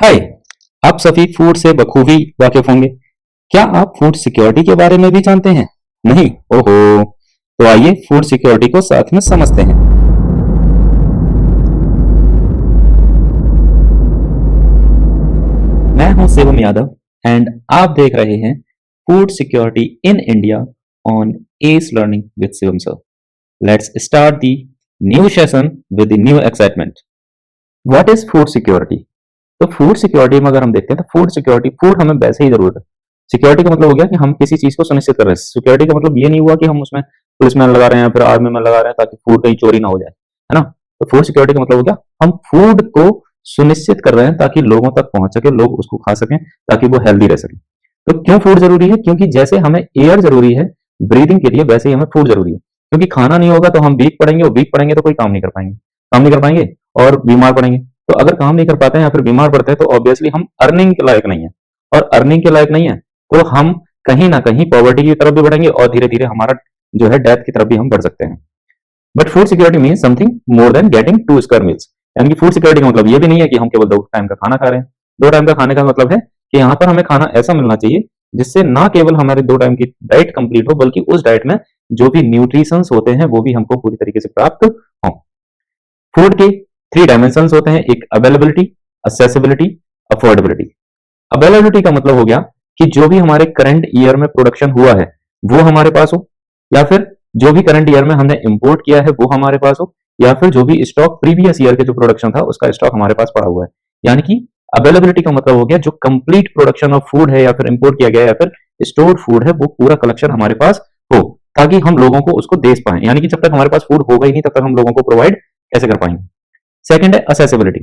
हाय। आप सभी फूड से बखूबी वाकिफ होंगे। क्या आप फूड सिक्योरिटी के बारे में भी जानते हैं? नहीं? ओहो। तो आइए फूड सिक्योरिटी को साथ में समझते हैं। मैं हूं शिवम यादव एंड आप देख रहे हैं food security in India on S learning with Shivam sir. Let's start the new session with the new excitement. What is food security? तो फूड सिक्योरिटी में अगर हम देखते हैं तो फूड सिक्योरिटी, फूड हमें वैसे ही जरूरत है। सिक्योरिटी का मतलब हो गया कि हम किसी चीज को सुनिश्चित कर रहे हैं। सिक्योरिटी का मतलब ये नहीं हुआ कि हम उसमें पुलिसमैन लगा रहे हैं फिर आर्मी मैन लगा रहे हैं ताकि फूड कहीं चोरी ना हो जाए, है ना। तो फूड सिक्योरिटी का मतलब हो गया हम फूड को सुनिश्चित कर रहे हैं ताकि लोगों तक पहुंच सके, लोग उसको खा सकें ताकि वो हेल्दी रह सके। तो क्यों फूड जरूरी है? क्योंकि जैसे हमें एयर जरूरी है ब्रीदिंग के लिए, वैसे ही हमें फूड जरूरी है। क्योंकि खाना नहीं होगा तो हम वीक पड़ेंगे, और वीक पड़ेंगे तो कोई काम नहीं कर पाएंगे, काम नहीं कर पाएंगे और बीमार पड़ेंगे। तो अगर काम नहीं कर पाते हैं या फिर बीमार पड़ते हैं तो ऑब्वियसली हम अर्निंग के लायक नहीं है, और अर्निंग के लायक नहीं है तो हम कहीं ना कहीं पॉवर्टी की तरफ भी बढ़ेंगे और धीरे धीरे हमारा जो है डेथ की तरफ भी हम बढ़ सकते हैं। But food security mean something more than getting 2 square meals. यानी कि फूड सिक्योरिटी का मतलब ये भी नहीं है कि हम केवल 2 टाइम का खाना खा रहे हैं। 2 टाइम का खाने का मतलब है कि यहाँ पर हमें खाना ऐसा मिलना चाहिए जिससे ना केवल हमारे 2 टाइम की डाइट कंप्लीट हो, बल्कि उस डाइट में जो भी न्यूट्रिशंस होते हैं वो भी हमको पूरी तरीके से प्राप्त हो। फूड के 3 डायमेंशंस होते हैं, एक अवेलेबिलिटी, असेसिबिलिटी, अफोर्डेबिलिटी। अवेलेबिलिटी का मतलब हो गया कि जो भी हमारे करंट ईयर में प्रोडक्शन हुआ है वो हमारे पास हो, या फिर जो भी करंट ईयर में हमने इंपोर्ट किया है वो हमारे पास हो, या फिर जो भी स्टॉक प्रीवियस ईयर के जो प्रोडक्शन था उसका स्टॉक हमारे पास पड़ा हुआ है। यानी कि अवेलेबिलिटी का मतलब हो गया जो कंप्लीट प्रोडक्शन ऑफ फूड है या फिर इंपोर्ट किया गया है या फिर स्टोर्ड फूड है वो पूरा कलेक्शन हमारे पास हो, ताकि हम लोगों को उसको दे पाए। यानी कि जब तक हमारे पास फूड होगा ही नहीं तब तक हम लोगों को प्रोवाइड कैसे कर पाएंगे। सेकंड है असेसिबिलिटी।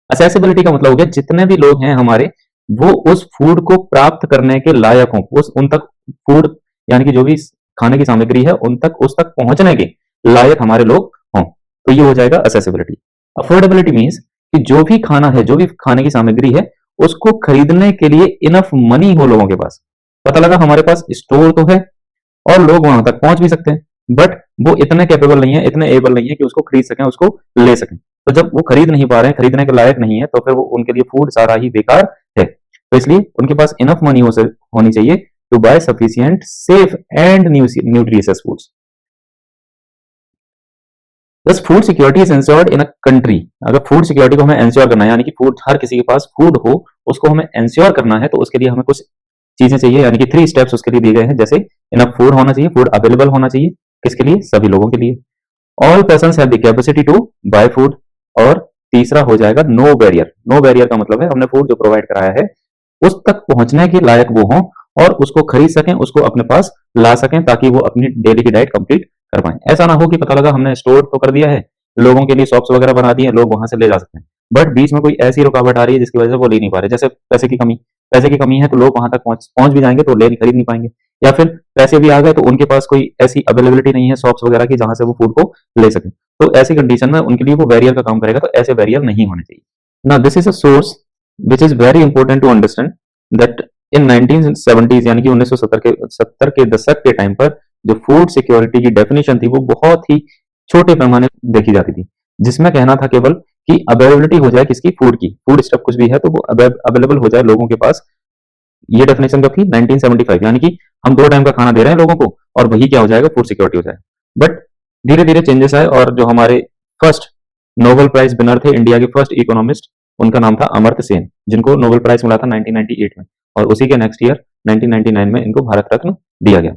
असेसिबिलिटी का मतलब हो गया जितने भी लोग हैं हमारे वो उस फूड को प्राप्त करने के लायक हों, उस उन तक फूड यानी कि जो भी खाने की सामग्री है उन तक उस तक पहुंचने के लायक हमारे लोग हों, तो ये हो जाएगा असेसिबिलिटी। अफोर्डेबिलिटी मीन्स कि जो भी खाना है, जो भी खाने की सामग्री है उसको खरीदने के लिए इनफ मनी हो लोगों के पास। पता लगा हमारे पास स्टोर तो है और लोग वहां तक पहुंच भी सकते हैं, बट वो इतने कैपेबल नहीं है, इतने एबल नहीं है कि उसको खरीद सकें, उसको ले सकें। तो जब वो खरीद नहीं पा रहे हैं, खरीदने के लायक नहीं है, तो फिर वो उनके लिए फूड सारा ही बेकार है। तो इसलिए उनके पास इनफ मनी होनी चाहिए to bye sufficient safe and nutritious foods. बस food security is insured in a country. अगर फूड सिक्योरिटी को हमें इंश्योर करना है, यानी कि फूड हर किसी के पास फूड हो उसको हमें इंश्योर करना है, तो उसके लिए हमें कुछ चीजें चाहिए, यानी कि 3 स्टेप्स उसके लिए दिए गए हैं। जैसे इनफ फूड होना चाहिए, फूड अवेलेबल होना चाहिए, किसके लिए? सभी लोगों के लिए। All persons have the capacity to buy food. और तीसरा हो जाएगा नो बैरियर। नो बैरियर का मतलब है हमने फूड जो प्रोवाइड कराया है उस तक पहुंचने के लायक वो हों और उसको खरीद सकें, उसको अपने पास ला सकें ताकि वो अपनी डेली की डाइट कंप्लीट कर पाए। ऐसा ना हो कि पता लगा हमने स्टोर तो कर दिया है, लोगों के लिए शॉप्स वगैरह बना दिए, लोग वहां से ले जा सकते हैं, बट बीच में कोई ऐसी रुकावट आ रही है जिसकी वजह से वो ले नहीं पा रहे। जैसे पैसे की कमी, पैसे की कमी है तो लोग वहां तक पहुंच भी जाएंगे तो ले खरीद नहीं पाएंगे, या फिर पैसे भी आ गए तो उनके पास कोई ऐसी अवेलेबिलिटी नहीं है शॉप्स वगैरह की जहां से वो फूड को ले सके। तो ऐसी कंडीशन में उनके लिए वो बैरियर का काम करेगा, तो ऐसे बैरियर नहीं होने चाहिए ना। This is a source which is very important to understand that in 1970s यानी कि 1970 के दशक के टाइम पर जो फूड सिक्योरिटी की डेफिनेशन थी वो बहुत ही छोटे पैमाने पर देखी जाती थी, जिसमें कहना था केवल कि अवेलेबिलिटी हो जाए किसकी? फूड की। फूड स्टफ कुछ भी है तो वो अवेलेबल हो जाए लोगों के पास। ये डेफिनेशन कब थी? 1975। यानी कि हम 2 टाइम का खाना दे रहे हैं लोगों को और वही क्या हो जाएगा? फूड सिक्योरिटी हो जाएगा। बट धीरे धीरे चेंजेस आए और जो हमारे फर्स्ट नोबेल प्राइज विनर थे, इंडिया के फर्स्ट इकोनॉमिस्ट, उनका नाम था अमर्त्य सेन, जिनको नोबेल प्राइज मिला था 1998 में, और उसी के नेक्स्ट ईयर 1999 में इनको भारत रत्न दिया गया।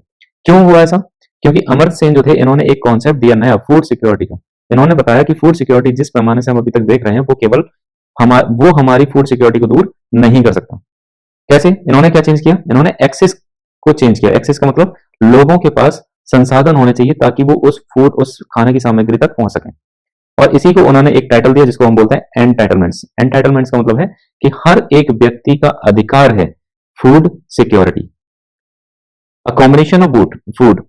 क्यों हुआ ऐसा? क्योंकि अमर्त्य सेन जो थे इन्होंने एक कॉन्सेप्ट दिया नया फूड सिक्योरिटी का। इन्होंने बताया कि फूड सिक्योरिटी जिस पैमाने से हम अभी तक देख रहे हैं वो केवल वो हमारी फूड सिक्योरिटी को दूर नहीं कर सकता। कैसे? इन्होंने क्या चेंज किया? इन्होंने एक्सेस को चेंज किया। एक्सेस का मतलब लोगों के पास संसाधन होने चाहिए ताकि वो उस फूड, उस खाने की सामग्री तक पहुंच सकें। और इसी को उन्होंने एक टाइटल दिया जिसको हम बोलते हैं एंटाइटलमेंट्स। एंटाइटलमेंट्स का मतलब है कि हर एक व्यक्ति का अधिकार है food security. A combination of food,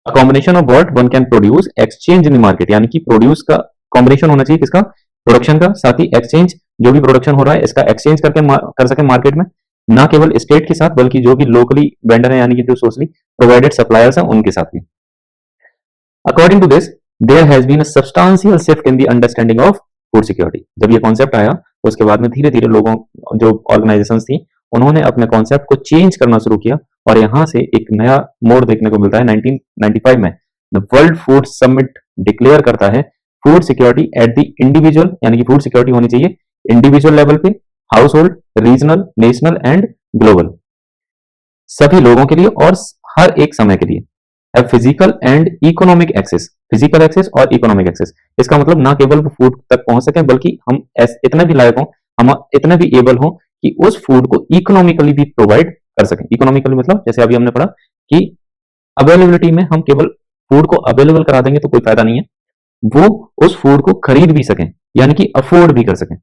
a combination of what one can produce exchange in the market. यानी कि प्रोड्यूस का कॉम्बिनेशन होना चाहिए किसका? प्रोडक्शन का, साथ ही एक्सचेंज, जो भी प्रोडक्शन हो रहा है इसका एक्सचेंज कर सके मार्केट में, ना केवल स्टेट के साथ बल्कि जो भी लोकली वेंडर है यानी कि जो सोशली प्रोवाइडेड सप्लायर्स हैं उनके साथ भी। According to this there has been a substantial shift in the understanding of food security. जब ये कॉन्सेप्ट आया उसके बाद में धीरे धीरे लोगों जो ऑर्गेनाइजेशंस थी उन्होंने अपने कॉन्सेप्ट को चेंज करना शुरू किया और यहाँ से एक नया मोड़ देखने को मिलता है 1995 में। The world food summit declare करता है food security at the individual, यानी कि फूड सिक्योरिटी होनी चाहिए इंडिविजुअल लेवल पे, house hold, regional, national and global, सभी लोगों के लिए और हर एक समय के लिए। Physical and economic access, physical access और इकोनॉमिक एक्सेस, इसका मतलब ना केवल वो फूड तक पहुंच सके बल्कि हम इतने भी लायक हों, हम इतने भी एबल हों कि उस फूड को इकोनॉमिकली भी प्रोवाइड कर सकें। इकोनॉमिकली मतलब जैसे अभी हमने पढ़ा कि अवेलेबिलिटी में हम केवल फूड को अवेलेबल करा देंगे तो कोई फायदा नहीं है, वो उस फूड को खरीद भी सकें यानी कि अफोर्ड भी कर सकें।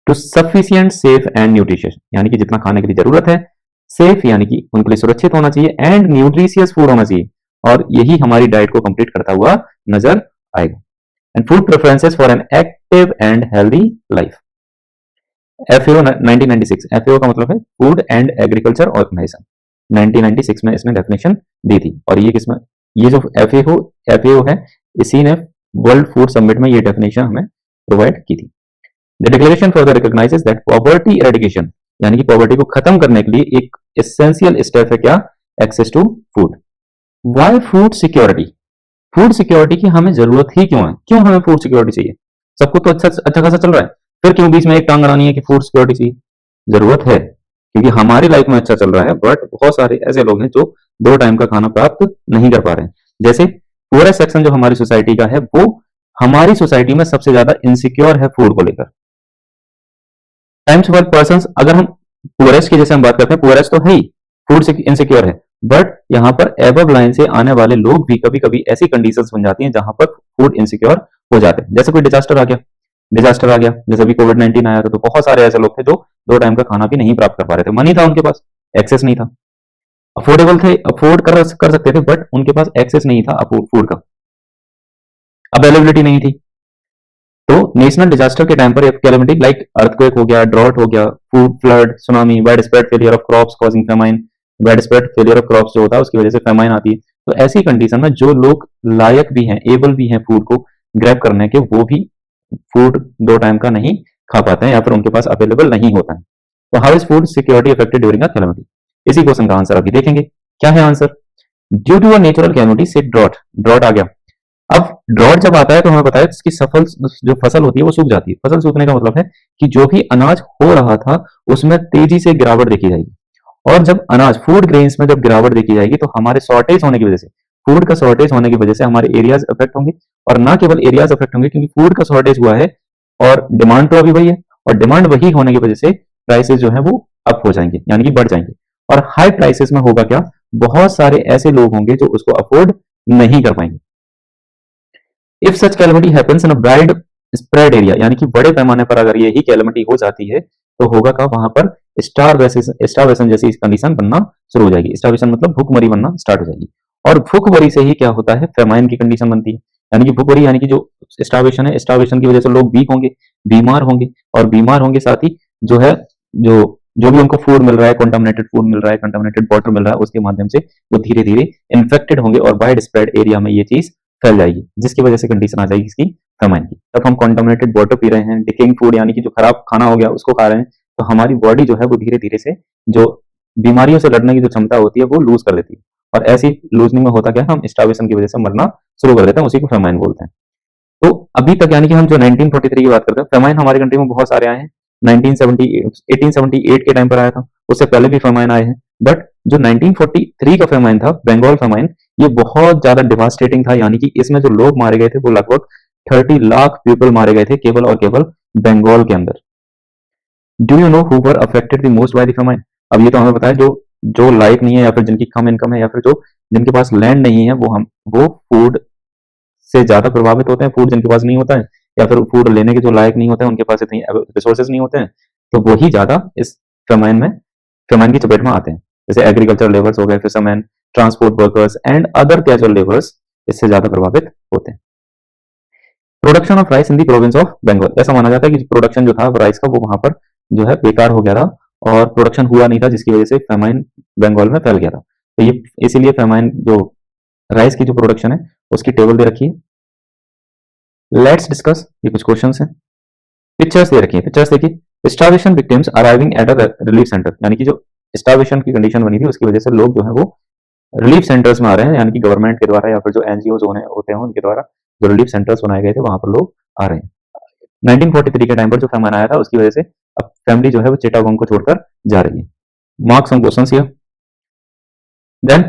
To sufficient, safe and nutritious, यानी कि जितना खाने के लिए जरूरत है, सेफ यानी कि उनके लिए सुरक्षित होना चाहिए, एंड न्यूट्रिशियस फूड होना चाहिए, और यही हमारी डाइट को कंप्लीट करता हुआ नजर आएगा। And food preferences for an active and healthy life. FAO 1996, FAO का मतलब है फूड एंड एग्रीकल्चर ऑर्गेनाइजेशन, 1996 में इसने डेफिनेशन दी थी। और ये किसमें, ये जो एफएओ है इसी ने वर्ल्ड फूड समिट में ये डेफिनेशन हमें प्रोवाइड की थी। The declaration further recognises that poverty eradication, यानी कि पॉवर्टी को खत्म करने के लिए एक एसेंशियल स्टेप है क्या, access to food. Why food security, food security की हमें जरूरत ही क्यों है, क्यों हमें फूड सिक्योरिटी चाहिए, सबको तो अच्छा खासा चल रहा है, फिर क्यों बीच में एक टांग अड़ानी है कि फूड सिक्योरिटी चाहिए। जरूरत है क्योंकि हमारी लाइफ में अच्छा चल रहा है, बट बहुत सारे ऐसे लोग हैं जो 2 टाइम का खाना प्राप्त नहीं कर पा रहे हैं। जैसे पूरा सेक्शन जो हमारी सोसाइटी का है वो हमारी सोसाइटी में सबसे ज्यादा इनसिक्योर है फूड को लेकर। टाइम्स वर्क पर्सन, अगर हम पुअरेस्ट की जैसे हम बात करते हैं, पुअरेस्ट तो है ही, फूड से इनसिक्योर है, बट यहाँ पर एबव लाइन से आने वाले लोग भी कभी कभी ऐसी कंडीशंस बन जाती हैं जहां पर फूड इनसिक्योर हो जाते हैं। जैसे कोई डिजास्टर आ गया, जैसे अभी कोविड-19 आया था तो बहुत सारे ऐसे लोग थे जो 2 टाइम का खाना भी नहीं प्राप्त कर पा रहे थे, मनी था उनके पास, एक्सेस नहीं था, अफोर्डेबल थे, अफोर्ड कर सकते थे, बट उनके पास एक्सेस नहीं था फूड का, अवेलेबिलिटी नहीं थी। तो नेशनल डिजास्टर के टाइम पर कैलेमिटी लाइक अर्थक्वेक हो गया, ड्रॉट हो गया, food flood, tsunami, wide spread failure of crops causing famine, wide spread failure of crops जो होता है उसकी वजह से फेमाइन आती है। तो ऐसी कंडीशन में जो लोग लायक भी हैं, एबल भी हैं फूड को ग्रैब करने के, वो भी फूड 2 टाइम का नहीं खा पाते हैं या फिर उनके पास अवेलेबल नहीं होता है। तो how is food security affected during a calamity, इसी क्वेश्चन का आंसर अभी देखेंगे। क्या है answer, due to a natural calamity से ड्रॉट, ड्रॉट आ गया। अब ड्रॉट जब आता है तो हमें पता है इसकी सफल जो फसल होती है वो सूख जाती है। फसल सूखने का मतलब है कि जो भी अनाज हो रहा था उसमें तेजी से गिरावट देखी जाएगी, और जब अनाज फूड ग्रेन्स में जब गिरावट देखी जाएगी तो हमारे शॉर्टेज होने की वजह से, फूड का शॉर्टेज होने की वजह से हमारे एरियाज अफेक्ट होंगे, और ना केवल एरियाज अफेक्ट होंगे क्योंकि फूड का शॉर्टेज हुआ है और डिमांड तो अभी वही है, और डिमांड वही होने की वजह से प्राइसेस जो है वो अप हो जाएंगे यानी कि बढ़ जाएंगे। और हाई प्राइसेस में होगा क्या, बहुत सारे ऐसे लोग होंगे जो उसको अफोर्ड नहीं कर पाएंगे। If such calamity happens in a wide spread area, यानी कि बड़े पैमाने पर अगर यही कैलेमिटी हो जाती है तो होगा क्या, वहां पर स्टारवेशन जैसी कंडीशन बनना शुरू हो जाएगी। स्टारवेशन मतलब भूखमरी बनना स्टार्ट हो जाएगी, और भूखमरी से ही क्या होता है, फेमाइन की कंडीशन बनती है। यानी कि भूखमरी यानी कि जो स्टारवेशन है, स्टारवेशन की वजह से लोग वीक होंगे, बीमार होंगे, और बीमार होंगे साथ ही जो है जो जो भी उनको फूड मिल रहा है, कंटामिनेटेड फूड मिल रहा है, कंटामिनेटेड वाटर मिल रहा है, उसके माध्यम से वो धीरे धीरे इन्फेक्टेड होंगे और वाइड स्प्रेड एरिया में ये चीज फैल जाएगी, जिसकी वजह से कंडीशन आ जाएगी इसकी फेमाइन की। तब हम कंटामिनेटेड वाटर पी रहे हैं, डिकेइंग फूड यानी कि जो खराब खाना हो गया उसको खा रहे हैं, तो हमारी बॉडी जो है वो धीरे धीरे से जो बीमारियों से लड़ने की जो क्षमता होती है वो लूज कर देती है, और ऐसी लूजनिंग में होता क्या है, हम स्टार्वेशन की वजह से मरना शुरू कर देते हैं, उसी को फेमाइन बोलते हैं। तो अभी तक यानी कि हम जो 1943 की बात करते हैं, फेमाइन हमारी कंट्री में बहुत सारे आए हैं। 1970 1878 के टाइम पर आया था, उससे पहले भी फेमाइन आए हैं, बट जो 1943 का फेमाइन था, बंगाल फेमाइन, ये बहुत ज्यादा डिवास्टेटिंग था। यानी कि इसमें जो लोग मारे गए थे वो लगभग 30 लाख पीपल मारे गए थे केवल और केवल बंगाल के अंदर। Do you know who were affected the most by the famine, अब ये तो हमें पता है जो जो लायक नहीं है या फिर जिनकी कम इनकम है या फिर जो जिनके पास लैंड नहीं है, वो फूड से ज्यादा प्रभावित होते हैं, फूड जिनके पास नहीं होता है या फिर फूड लेने के जो लायक नहीं होते हैं, उनके पास इतनी रिसोर्सेज नहीं होते हैं, तो वो ही ज्यादा इस फेमाइन की चपेट में आते हैं। जैसे एग्रीकल्चर लेबर्स हो गए, fishermen, transport workers and other casual labours इससे ज्यादा प्रभावित होते हैं। Production of rice in the province of Bengal, ऐसा माना जाता है कि प्रोडक्शन जो था राइस का वो वहां पर जो है बेकार हो गया था, और प्रोडक्शन हुआ नहीं था, जिसकी वजह से फेमाइन बंगाल में फैल गया था। तो ये इसीलिए फेमाइन जो राइस की जो प्रोडक्शन है उसकी टेबल दे रखी है। लेट्स डिस्कस, ये कुछ क्वेश्चंस हैं। पिक्चर्स दे रखी है, पिक्चर्स देखिए। Starvation victims arriving at a relief centre, यानी कि जो स्टारवेशन की कंडीशन बनी थी उसकी वजह से लोग जो है वो रिलीफ सेंटर्स में आ रहे हैं, यानी कि गवर्नमेंट के द्वारा या फिर जो एनजीओ होते हैं उनके द्वारा जो रिलीफ सेंटर्स बनाए गए थे वहां पर लोग आ रहे हैं। 1943 के टाइम पर जो फैमिन आया था उसकी वजह से अब फैमिली जो है वो चिटागोंग को छोड़कर जा रही है। Marks on questions here. Then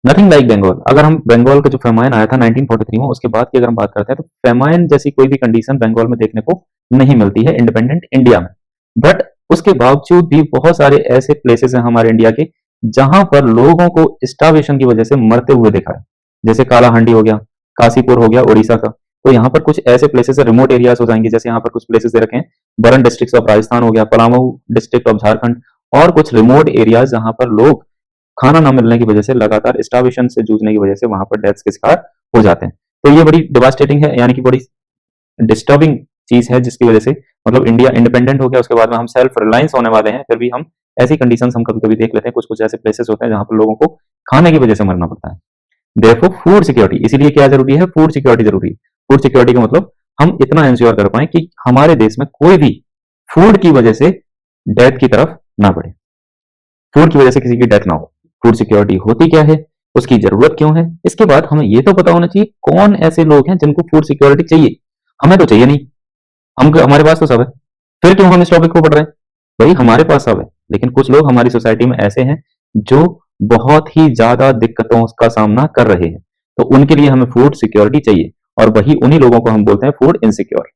nothing like Bengal, अगर हम बंगाल का जो फेमाइन आया था 1943 में उसके बाद की अगर हम बात करते हैं तो फेमाइन जैसी कोई भी कंडीशन बंगाल में देखने को नहीं मिलती है इंडिपेंडेंट इंडिया में। बट उसके बावजूद भी बहुत सारे ऐसे प्लेसेस हैं हमारे इंडिया के जहां पर लोगों को स्टार्वेशन की वजह से मरते हुए देखा है, जैसे कालाहांडी हो गया, काशीपुर हो गया उड़ीसा का। तो यहाँ पर कुछ ऐसे प्लेसेस रिमोट एरियाज हो जाएंगे, जैसे यहाँ पर कुछ प्लेसेस दे रखे हैं, बरन डिस्ट्रिक्ट ऑफ राजस्थान हो गया, पलामू डिस्ट्रिक्ट ऑफ झारखंड, और कुछ रिमोट एरियाज जहां पर लोग खाना ना मिलने की वजह से लगातार स्टार्वेशन से जूझने की वजह से वहां पर डेथ्स के शिकार हो जाते हैं। तो ये बड़ी डिवास्टेटिंग है, यानी कि बड़ी डिस्टर्बिंग चीज है, जिसकी वजह से मतलब इंडिया इंडिपेंडेंट हो गया, उसके बाद में हम सेल्फ रिलायंस होने वाले हैं, फिर भी हम ऐसी कंडीशंस हम कभी कभी देख लेते हैं, कुछ कुछ ऐसे प्लेसेस होते हैं जहां पर लोगों को खाने की वजह से मरना पड़ता है। देयरफॉर फूड सिक्योरिटी, इसीलिए क्या जरूरी है, फूड सिक्योरिटी जरूरी है। फूड सिक्योरिटी का मतलब हम इतना इंश्योर कर पाए कि हमारे देश में कोई भी फूड की वजह से डेथ की तरफ ना बढ़े, फूड की वजह से किसी की डेथ ना हो। फूड सिक्योरिटी होती क्या है, उसकी जरूरत क्यों है, इसके बाद हमें यह तो पता होना चाहिए कौन ऐसे लोग हैं जिनको फूड सिक्योरिटी चाहिए। हमें तो चाहिए नहीं, हम हमारे पास तो सब है, फिर क्यों हम इस टॉपिक को पढ़ रहे हैं? भाई हमारे पास सब है, लेकिन कुछ लोग हमारी सोसाइटी में ऐसे हैं जो बहुत ही ज्यादा दिक्कतों का सामना कर रहे हैं, तो उनके लिए हमें फूड सिक्योरिटी चाहिए, और वही उन्हीं लोगों को हम बोलते हैं food insecure.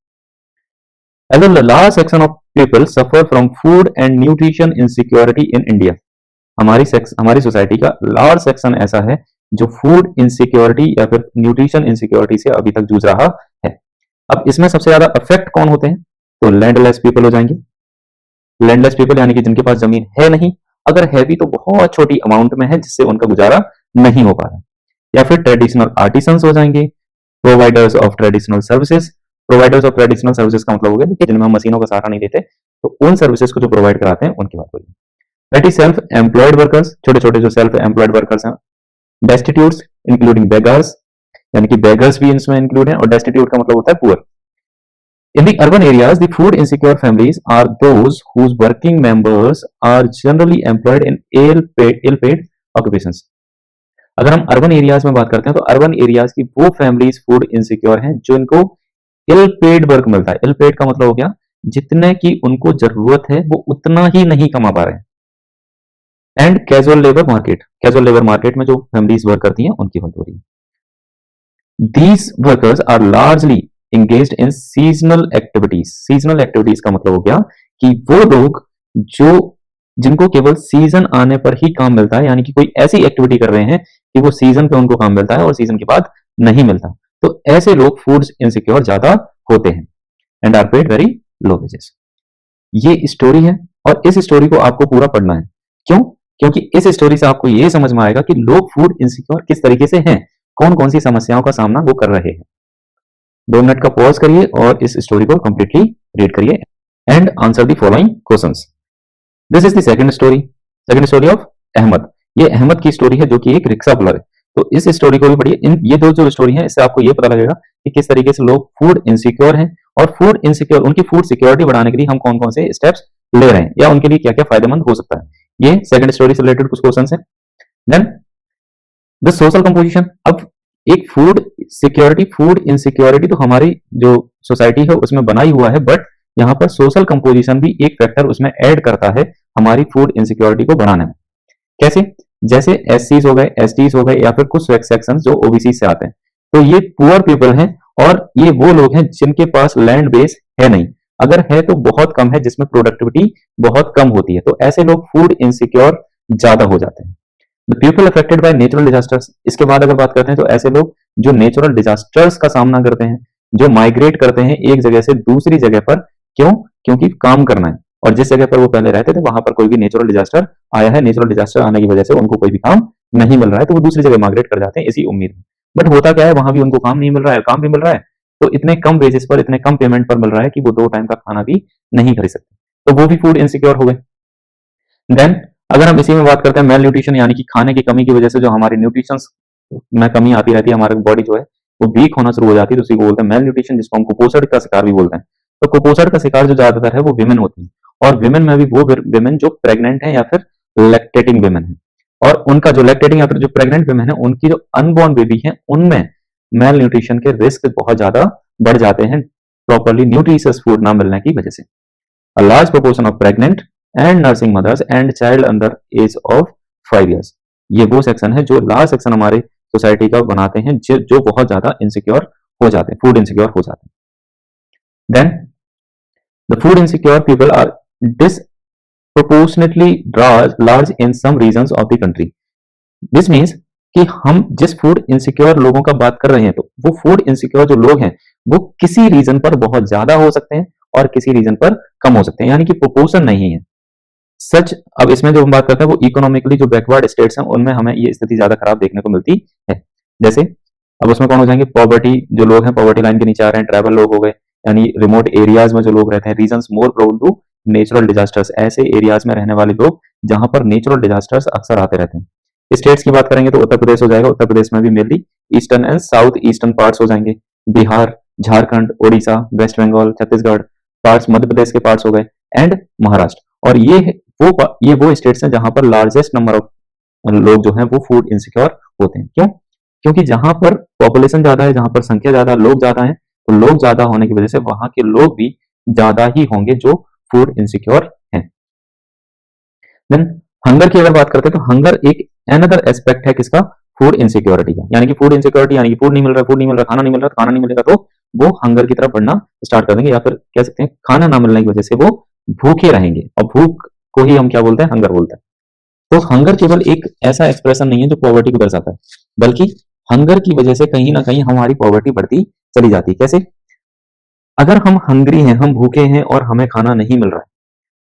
As a large section of people suffer from food and nutrition insecurity in India, हमारी सोसाइटी का लार्ज सेक्शन ऐसा है जो फूड इनसिक्योरिटी या फिर न्यूट्रिशन इनसिक्योरिटी से अभी तक जूझ रहा है। अब इसमें सबसे ज्यादा अफेक्ट कौन होते हैं? तो लैंडलेस पीपल हो जाएंगे। लैंडलेस पीपल यानी कि जिनके पास जमीन है नहीं, अगर है भी तो बहुत छोटी अमाउंट में है जिससे उनका गुजारा नहीं हो पा रहा। या फिर ट्रेडिशनल आर्टिसंस हो जाएंगे, providers of traditional services. Providers of traditional services का मतलब हो गया कि जिनमें हम मशीनों का सहारा नहीं देते, तो उन सर्विसेज को जो प्रोवाइड कराते हैं उनकी बात होगी। That is self employed workers, छोटे छोटे जो सेल्फ एम्प्लॉयड वर्कर्स हैं। डेस्टिट्यूट्स इंक्लूडिंग बेगर्स, यानी कि बेगर्स भी इसमें इंक्लूड है, और डेस्टिट्यूट का मतलब होता है poor. In the urban areas, the food insecure families are those whose working members are generally employed in ill-paid occupations. अगर हम अर्बन एरियाज में बात करते हैं तो अर्बन एरियाज की वो फैमिलीज फूड इनसिक्योर हैं जो इनको इल पेड वर्क मिलता है। इल पेड का मतलब हो गया जितने की उनको जरूरत है वो उतना ही नहीं कमा पा रहे हैं। And casual labour market, casual labour market में जो फैमिलीज वर्क करती हैं उनकी बात हो रही है। These workers are largely engaged in seasonal activities. Seasonal activities का मतलब हो गया कि वो लोग जो जिनको केवल सीजन आने पर ही काम मिलता है, यानी कि कोई ऐसी एक्टिविटी कर रहे हैं कि वो सीजन पे उनको काम मिलता है और सीजन के बाद नहीं मिलता, तो ऐसे लोग फूड इनसिक्योर ज्यादा होते हैं and are paid very low wages. ये स्टोरी है और इस स्टोरी को आपको पूरा पढ़ना है। क्यों? क्योंकि इस स्टोरी से आपको ये समझ में आएगा कि लोग फूड इनसिक्योर किस तरीके से हैं, कौन कौन सी समस्याओं का सामना वो कर रहे हैं। 2 मिनट का पॉज करिए और इस स्टोरी को कंप्लीटली रीड करिए and answer the following questions. This is the second story of Ahmad. ये अहमद की स्टोरी है जो कि एक रिक्शा पुलर है। तो इस स्टोरी को भी पढ़िए। इन ये दो जो स्टोरी है इससे आपको ये पता लगेगा कि किस तरीके से लोग फूड इनसिक्योर हैं और फूड इनसिक्योर उनकी फूड सिक्योरिटी बढ़ाने के लिए हम कौन कौन से स्टेप्स ले रहे हैं या उनके लिए क्या क्या फायदेमंद हो सकता है। ये सेकंड स्टोरी से रिलेटेड कुछ क्वेश्चंस हैं। Then the social composition. अब एक फूड सिक्योरिटी फूड इनसिक्योरिटी तो हमारी जो सोसाइटी है उसमें बना ही हुआ है, बट यहाँ पर सोशल कंपोजिशन भी एक फैक्टर उसमें ऐड करता है हमारी फूड इनसिक्योरिटी को बढ़ाने में। कैसे? जैसे एससीज हो गए, एसटीज हो गए या फिर कुछ सेक्शंस जो ओबीसी से आते हैं, तो ये पुअर पीपल हैं और ये वो लोग हैं जिनके पास लैंड बेस है नहीं, अगर है तो बहुत कम है, जिसमें प्रोडक्टिविटी बहुत कम होती है, तो ऐसे लोग फूड इनसिक्योर ज्यादा हो जाते हैं। The people affected by natural disasters. इसके बाद अगर बात करते हैं तो ऐसे लोग जो नेचुरल डिजास्टर्स का सामना करते हैं, जो माइग्रेट करते हैं एक जगह से दूसरी जगह पर, क्यों? क्योंकि काम करना है, और जिस जगह पर वो पहले रहते थे वहां पर कोई भी नेचुरल डिजास्टर आया है, नेचुरल डिजास्टर आने की वजह से उनको कोई भी काम नहीं मिल रहा है, तो वो दूसरी जगह माइग्रेट कर जाते हैं इसी उम्मीद में। बट होता क्या है, वहां भी उनको काम नहीं मिल रहा है, काम भी मिल रहा है तो इतने कम बेसिस पर, इतने कम पेमेंट पर मिल रहा है कि वो 2 टाइम का खाना भी नहीं खरीद सकते, तो वो भी फूड इनसिक्योर हो गए। देन अगर हम इसी में बात करते हैं मेल न्यूट्रिशन, यानी कि खाने की कमी की वजह से जो हमारी न्यूट्रिशन में कमी आती रहती है, हमारी बॉडी जो है वो वीक होना शुरू हो जाती है, तो उसी को बोलते हैं मेल न्यूट्रिशन, जिसको हम कुपोषण का शिकार भी बोलते हैं। तो कुपोषण का शिकार जो ज्यादातर है वो विमेन होती हैं, और विमेन में भी वो विमेन जो प्रेग्नेंट है या फिर लैक्टेटिंग विमेन है, और उनका जो लैक्टेटिंग या फिर जो प्रेग्नेंट विमेन है उनकी जो अनबॉर्न बेबी है उनमें मेल न्यूट्रिशन के रिस्क बहुत ज्यादा बढ़ जाते हैं प्रॉपरली न्यूट्रिशियस फूड ना मिलने की वजह से। A large proportion of pregnant and nursing mothers and child under age of 5 years, ये वो सेक्शन है जो लास्ट सेक्शन हमारे सोसाइटी का बनाते हैं जो बहुत ज्यादा इनसिक्योर हो जाते हैं, फूड इनसिक्योर हो जाते हैं। Then the food insecure people are disproportionately large in some regions of the country. This means कि हम जिस फूड इनसिक्योर लोगों का बात कर रहे हैं, तो वो फूड इनसिक्योर जो लोग हैं वो किसी रीजन पर बहुत ज्यादा हो सकते हैं और किसी रीजन पर कम हो सकते हैं, यानी कि प्रोपोर्शन नहीं है सच। अब इसमें जो हम बात करते हैं वो इकोनॉमिकली जो बैकवर्ड स्टेट्स हैं उनमें हमें ये स्थिति ज्यादा खराब देखने को मिलती है। जैसे अब उसमें कौन हो जाएंगे, पॉवर्टी जो लोग हैं, पॉवर्टी लाइन के नीचे आ रहे हैं, ट्राइबल लोग हो गए, यानी रिमोट एरियाज में जो लोग रहते हैं, regions more prone to natural disasters, ऐसे एरियाज में रहने वाले लोग जहां पर नेचुरल डिजास्टर्स अक्सर आते रहते हैं। स्टेट्स की बात करेंगे तो उत्तर प्रदेश हो जाएगा, उत्तर प्रदेश में भी mainly eastern and south eastern parts हो जाएंगे, बिहार, झारखंड, ओडिशा, वेस्ट बंगाल, छत्तीसगढ़ पार्ट्स, मध्य प्रदेश के पार्ट्स हो गए, एंड महाराष्ट्र। और ये वो स्टेट्स हैं जहां पर लार्जेस्ट नंबर ऑफ लोग जो हैं वो फूड इनसिक्योर होते हैं। क्यों? क्योंकि जहां पर पॉपुलेशन ज्यादा है, जहां पर संख्या ज्यादा, लोग ज्यादा हैं, तो लोग ज्यादा होने की वजह से वहां के लोग भी ज्यादा ही होंगे जो फूड इनसिक्योर हैं। देन हंगर की अगर बात करते हैं तो हंगर एक अनदर एस्पेक्ट है किसका, फूड इनसिक्योरिटी का, यानी कि फूड इनसिक्योरिटी यानी कि फूड नहीं मिल रहा, फूड नहीं मिल रहा, खाना नहीं मिल रहा, खाना नहीं मिलेगा तो वो हंगर की तरफ बढ़ना स्टार्ट कर देंगे, या फिर कह सकते हैं खाना ना मिलने की वजह से वो भूखे रहेंगे, और भूख को ही हम क्या बोलते हैं, हंगर बोलते हैं। तो हंगर केवल एक ऐसा एक्सप्रेशन नहीं है जो पॉवर्टी को दर्शाता है, बल्कि हंगर की वजह से कहीं ना कहीं हमारी पॉवर्टी बढ़ती चली जाती है। कैसे? अगर हम हंग्री हैं, हम भूखे हैं और हमें खाना नहीं मिल रहा है,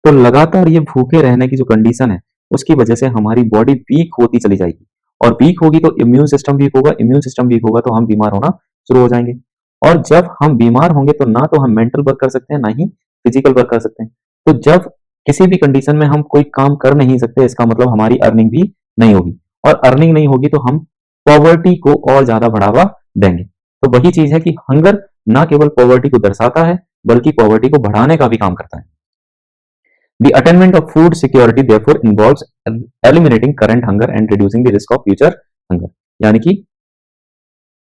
तो लगातार ये भूखे रहने की जो कंडीशन है उसकी वजह से हमारी बॉडी वीक होती चली जाएगी, और वीक होगी तो इम्यून सिस्टम वीक होगा, इम्यून सिस्टम वीक होगा तो हम बीमार होना शुरू हो जाएंगे, और जब हम बीमार होंगे तो ना तो हम मेंटल वर्क कर सकते हैं ना ही फिजिकल वर्क कर सकते हैं। तो जब किसी भी कंडीशन में हम कोई काम कर नहीं सकते, इसका मतलब हमारी अर्निंग भी नहीं होगी, और अर्निंग नहीं होगी तो हम पॉवर्टी को और ज्यादा बढ़ावा देंगे। तो वही चीज है कि हंगर ना केवल पॉवर्टी को दर्शाता है बल्कि पॉवर्टी को बढ़ाने का भी काम करता है। The attainment of food security therefore involves eliminating current hunger and reducing the risk of future hunger. यानी कि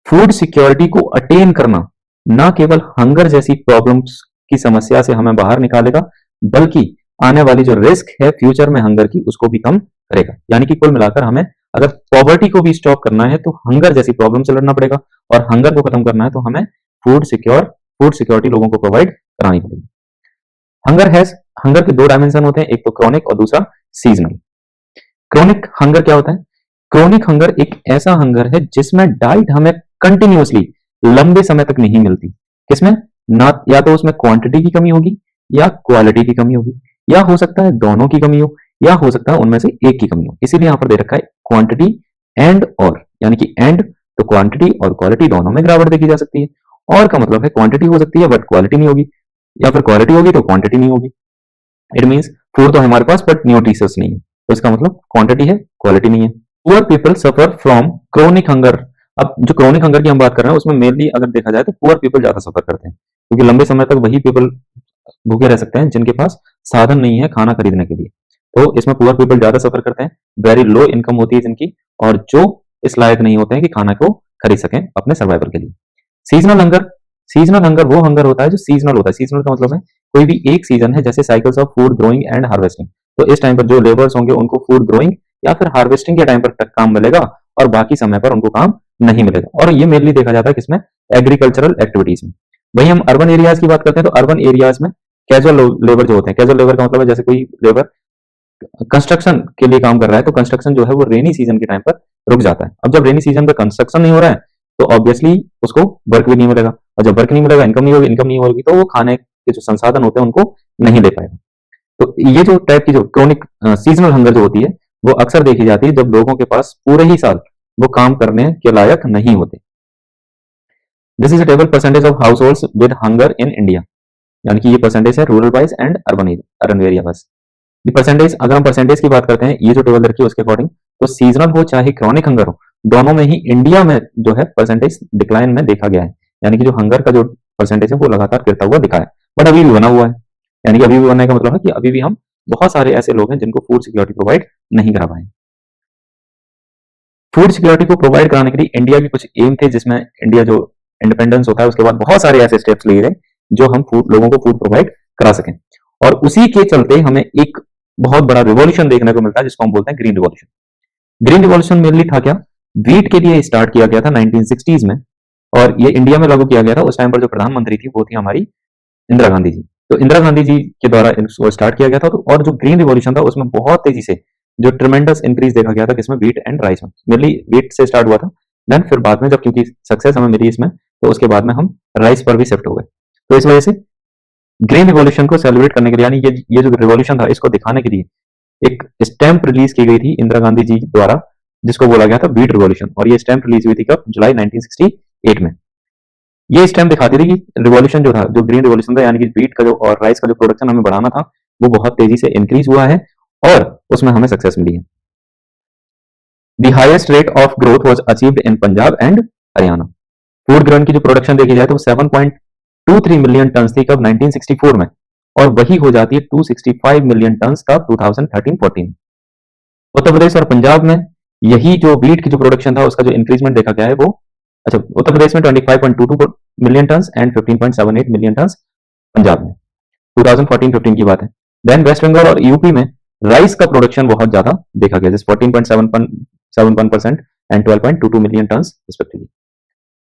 फूड सिक्योरिटी को अटेन करना ना केवल हंगर जैसी प्रॉब्लम्स की समस्या से हमें बाहर निकालेगा, बल्कि आने वाली जो रिस्क है फ्यूचर में हंगर की उसको भी कम करेगा। यानी कि कुल मिलाकर हमें अगर पॉवर्टी को भी स्टॉप करना है तो हंगर जैसी प्रॉब्लम से लड़ना पड़ेगा, और हंगर को खत्म करना है तो हमें फूड सिक्योरिटी लोगों को प्रोवाइड करानी पड़ेगी। हंगर के दो डायमेंशन होते हैं, एक तो क्रॉनिक और दूसरा सीजनल। क्रॉनिक हंगर क्या होता है? क्रॉनिक हंगर एक ऐसा हंगर है जिसमें डाइट हमें कंटिन्यूअसली लंबे समय तक नहीं मिलती। किसमें? ना या तो उसमें क्वांटिटी की कमी होगी या क्वालिटी की कमी होगी, या हो सकता है दोनों की कमी हो, या हो सकता है उनमें से एक की कमी हो। इसीलिए यहां पर दे रखा है क्वांटिटी एंड और, यानी कि एंड तो क्वांटिटी और क्वालिटी दोनों में गिरावट देखी जा सकती है, और का मतलब है क्वांटिटी हो सकती है बट क्वालिटी नहीं होगी, या फिर क्वालिटी होगी तो क्वांटिटी नहीं होगी। इट मीन्स फूड तो हमारे पास बट न्यूट्रिशियस नहीं है, तो इसका मतलब क्वांटिटी है क्वालिटी नहीं है। Poor people suffer from chronic hunger. अब जो क्रोनिक हंगर की हम बात कर रहे हैं उसमें मेनली अगर देखा जाए तो पुअर पीपल ज्यादा सफर करते हैं, क्योंकि लंबे समय तक वही पीपल भूखे रह सकते हैं जिनके पास साधन नहीं है खाना खरीदने के लिए। तो इसमें पुअर पीपल ज्यादा सफर करते हैं, वेरी लो इनकम होती है जिनकी, और जो इस लायक नहीं होते हैं कि खाना को खरीद सकें अपने सर्वाइवल के लिए। सीजनल हंगर वो हंगर होता है जो सीजनल होता है। सीजनल का मतलब है कोई भी एक सीजन है, जैसे cycles of food growing and harvesting, तो इस टाइम पर जो लेबर्स होंगे उनको फूड ग्रोइंग या फिर हार्वेस्टिंग के टाइम पर काम मिलेगा, और बाकी समय पर उनको काम नहीं मिलेगा। और ये मेनली देखा जाता है किसमें? एग्रीकल्चरल एक्टिविटीज में। वही हम अर्बन एरियाज की बात करते हैं तो अर्बन एरियाज में कैजुअल लेबर जो होते हैं, कैजुअल लेबर का मतलब है जैसे कोई लेबर कंस्ट्रक्शन के लिए काम कर रहा है, तो कंस्ट्रक्शन जो है वो रेनी सीजन के टाइम पर रुक जाता है। अब जब रेनी सीजन में कंस्ट्रक्शन नहीं हो रहा है तो ऑब्वियसली उसको वर्क भी नहीं मिलेगा, और जब वर्क नहीं मिलेगा इनकम नहीं होगी, तो वो खाने के जो संसाधन होते हैं उनको नहीं ले पाएगा। तो ये जो टाइप की जो क्रोनिक सीजनल हंगर जो होती है वो अक्सर देखी जाती है जब लोगों के पास पूरे ही साल वो काम करने के लायक नहीं होते। This is a table percentage of house hold with hunger in India, यानी कि ये परसेंटेज है rural wise and urban area wise. ये परसेंटेज, अगर हम परसेंटेज की बात करते हैं, ये जो टेबल रखी है उसके अकॉर्डिंग, तो सीजनल हो चाहे क्रॉनिक हंगर हो, दोनों में ही इंडिया में जो है परसेंटेज डिक्लाइन में देखा गया है, यानी कि जो हंगर का जो परसेंटेज है वो लगातार गिरता हुआ दिखा है। बट अभी भी बना हुआ है। यानी कि अभी भी बनने का मतलब है कि अभी भी हम बहुत सारे ऐसे लोग हैं जिनको फूड सिक्योरिटी प्रोवाइड नहीं करा पाए। फूड सिक्योरिटी को प्रोवाइड कराने के लिए इंडिया के कुछ एम थे, जिसमें इंडिया जो इंडिपेंडेंस होता है उसके बाद बहुत सारे ऐसे स्टेप्स लिए गए जो हम फूड लोगों को फूड प्रोवाइड करा सकें। और उसी के चलते हमें एक बहुत बड़ा रिवॉल्यूशन देखने को मिलता है जिसको हम बोलते हैं green revolution. Green revolution mainly था क्या? वीट के लिए स्टार्ट किया गया था 1960s में, और ये इंडिया में लागू किया गया था। उस टाइम पर जो प्रधानमंत्री थी वो थी हमारी इंदिरा गांधी जी। तो इंदिरा गांधी जी के द्वारा इसको स्टार्ट किया गया था। तो और जो ग्रीन रिवॉल्यूशन था उसमें बहुत तेजी से जो ट्रिमेंडस इंक्रीज देखा गया था किसमें? व्हीट एंड राइस में। मेनली व्हीट से स्टार्ट हुआ था, देन फिर बाद में जब क्योंकि सक्सेस हमें मिली इसमें, तो उसके बाद में हम राइस पर भी शिफ्ट हो गए। तो इस वजह से ग्रीन रिवॉल्यूशन को सेलिब्रेट करने के लिए, यानी ये जो रिवॉल्यूशन था इसको दिखाने के लिए एक स्टैम्प रिलीज की गई थी इंदिरा गांधी जी द्वारा, जिसको बोला गया था व्हीट रिवॉल्यूशन। और ये स्टैम्प रिलीज हुई थी कब? जुलाई 1968 में। ये स्टैम्प दिखाती थी कि रिवॉल्यूशन जो था, जो ग्रीन रिवॉल्यूशन था, यानी कि व्हीट का जो और राइस का जो प्रोडक्शन हमें बढ़ाना था वो बहुत तेजी से इंक्रीज हुआ है और उसमें हमें सक्सेस मिली है। The highest rate of growth was achieved in Punjab and Haryana. Food grain की जो प्रोडक्शन देखी जाए तो 7.23 मिलियन टन थी कब? 1964 में, और वही हो जाती है 265 मिलियन टन कब? 2013-14। उत्तर प्रदेश और पंजाब में यही जो व्हीट की जो प्रोडक्शन था उसका जो इंक्रीजमेंट देखा गया है वो, अच्छा, उत्तर प्रदेश में 25.22 million ton and 15.78 million ton Punjab में, 2014-15 की बात है। देन वेस्ट बंगाल और यूपी में राइस का प्रोडक्शन बहुत ज्यादा देखा गया, जैसे 14.71% and 12.22 million ton respectively.